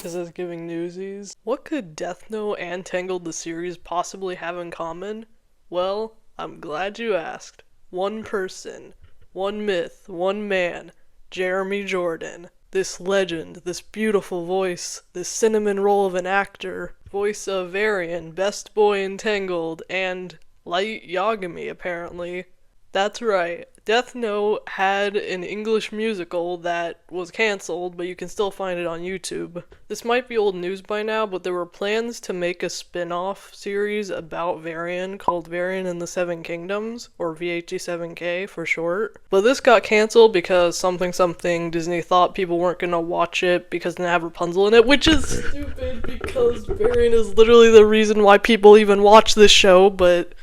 Is this giving newsies? What could Death Note and Tangled the series possibly have in common? Well, I'm glad you asked. One person, one myth, one man, Jeremy Jordan. This legend, this beautiful voice, this cinnamon roll of an actor, voice of Varian, best boy in Tangled, and 𝔫𝔬𝔬𝔰𝔱𝔢𝔯 apparently. That's right. Death Note had an English musical that was cancelled, but you can still find it on YouTube. This might be old news by now, but there were plans to make a spin-off series about Varian called Varian and the Seven Kingdoms, or VHG7K for short. But this got cancelled because something Disney thought people weren't gonna watch it because it didn't have Rapunzel in it, which is stupid because Varian is literally the reason why people even watch this show, but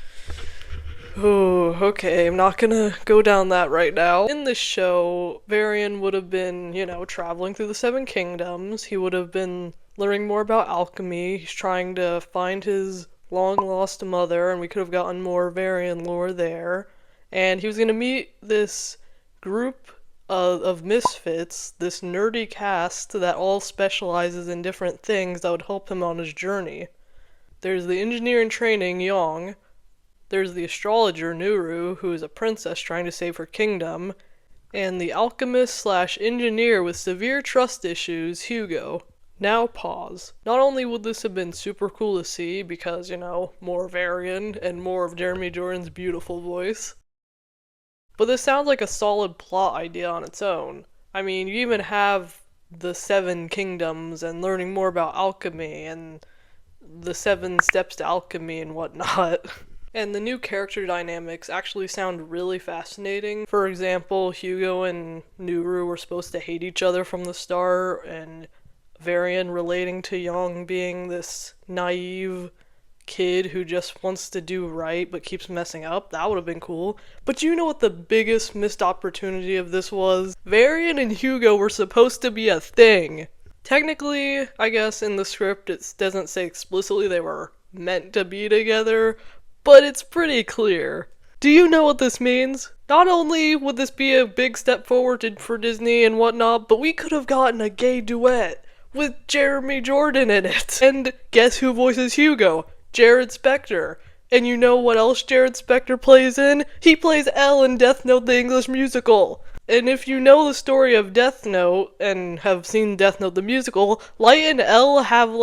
oh, okay, I'm not gonna go down that right now. In this show, Varian would have been, traveling through the Seven Kingdoms. He would have been learning more about alchemy. He's trying to find his long-lost mother, and we could have gotten more Varian lore there. And he was gonna meet this group of misfits, this nerdy cast that all specializes in different things that would help him on his journey. There's the engineer in training, Yang. There's the astrologer, Nuru, who is a princess trying to save her kingdom, and the alchemist/engineer with severe trust issues, Hugo. Now pause. Not only would this have been super cool to see, because, more Varian and more of Jeremy Jordan's beautiful voice, but this sounds like a solid plot idea on its own. I mean, you even have the Seven Kingdoms and learning more about alchemy and the 7 steps to alchemy and whatnot. And the new character dynamics actually sound really fascinating. For example, Hugo and Nuru were supposed to hate each other from the start, and Varian relating to Yang being this naive kid who just wants to do right but keeps messing up. That would have been cool. But you know what the biggest missed opportunity of this was? Varian and Hugo were supposed to be a thing. Technically, I guess in the script it doesn't say explicitly they were meant to be together, but it's pretty clear. Do you know what this means? Not only would this be a big step forward for Disney and whatnot, but we could have gotten a gay duet with Jeremy Jordan in it. And guess who voices Hugo? Jared Spector. And you know what else Jared Spector plays in? He plays L in Death Note the English musical. And if you know the story of Death Note and have seen Death Note the musical, Light and L have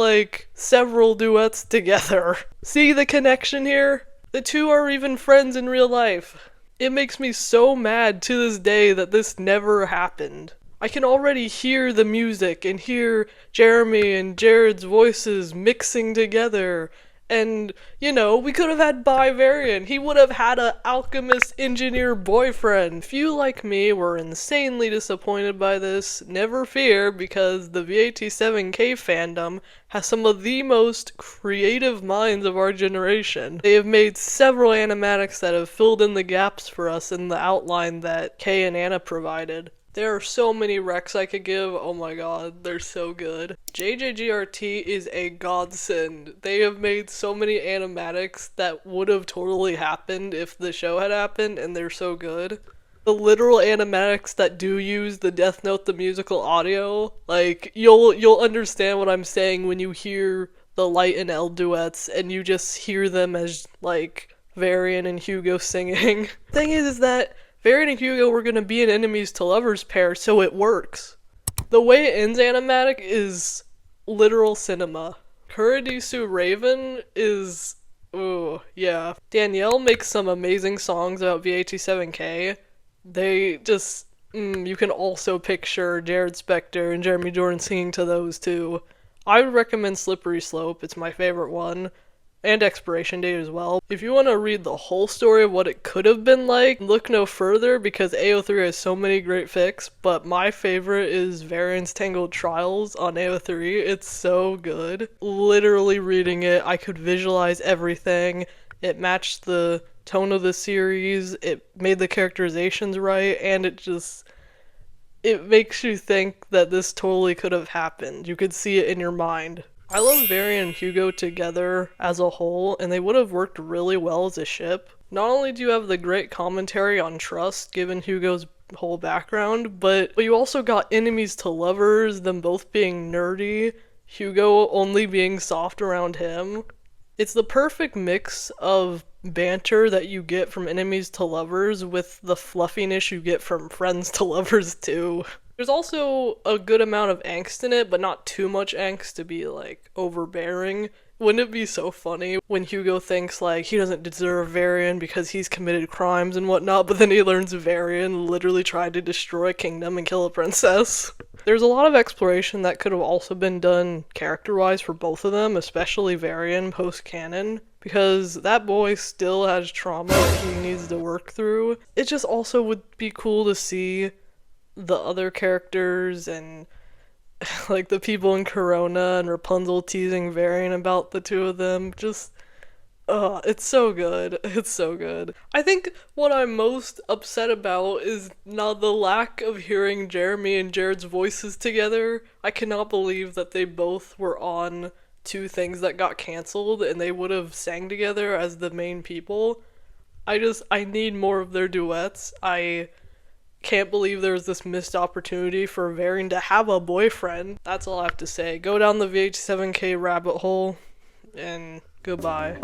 several duets together. See the connection here? The two are even friends in real life. It makes me so mad to this day that this never happened. I can already hear the music and hear Jeremy and Jared's voices mixing together. And, we could have had Varian. He would have had an alchemist engineer boyfriend. If you, like me, were insanely disappointed by this, never fear, because the VHG7K fandom has some of the most creative minds of our generation. They have made several animatics that have filled in the gaps for us in the outline that Kay and Anna provided. There are so many recs I could give, oh my god, they're so good. JJGRT is a godsend. They have made so many animatics that would have totally happened if the show had happened, and they're so good. The literal animatics that do use the Death Note the musical audio, you'll understand what I'm saying when you hear the Light and L duets, and you just hear them as, Varian and Hugo singing. Thing is that Varian and Hugo were going to be an enemies to lovers pair, so it works. The way it ends animatic is literal cinema. Kuradisu Raven is, yeah. Danielle makes some amazing songs about VHG7K. They just, you can also picture Jared Spector and Jeremy Jordan singing to those too. I would recommend Slippery Slope, it's my favorite one. And Expiration Date as well. If you want to read the whole story of what it could have been like, look no further because AO3 has so many great fics, but my favorite is Varian's Tangled Trials on AO3. It's so good. Literally reading it, I could visualize everything. It matched the tone of the series, it made the characterizations right, and it makes you think that this totally could have happened. You could see it in your mind. I love Varian and Hugo together as a whole, and they would have worked really well as a ship. Not only do you have the great commentary on trust, given Hugo's whole background, but you also got enemies to lovers, them both being nerdy. Hugo only being soft around him. It's the perfect mix of banter that you get from enemies to lovers with the fluffiness you get from friends to lovers too. There's also a good amount of angst in it, but not too much angst to be like overbearing. Wouldn't it be so funny when Hugo thinks like he doesn't deserve Varian because he's committed crimes and whatnot, but then he learns Varian literally tried to destroy a kingdom and kill a princess? There's a lot of exploration that could have also been done character-wise for both of them, especially Varian post-canon, because that boy still has trauma that he needs to work through. It just also would be cool to see the other characters and like the people in Corona and Rapunzel teasing Varian about the two of them. Just, it's so good. It's so good. I think what I'm most upset about is now the lack of hearing Jeremy and Jared's voices together. I cannot believe that they both were on two things that got canceled and they would have sang together as the main people. I need more of their duets. I can't believe there's this missed opportunity for Varian to have a boyfriend. That's all I have to say. Go down the VH7K rabbit hole, and goodbye.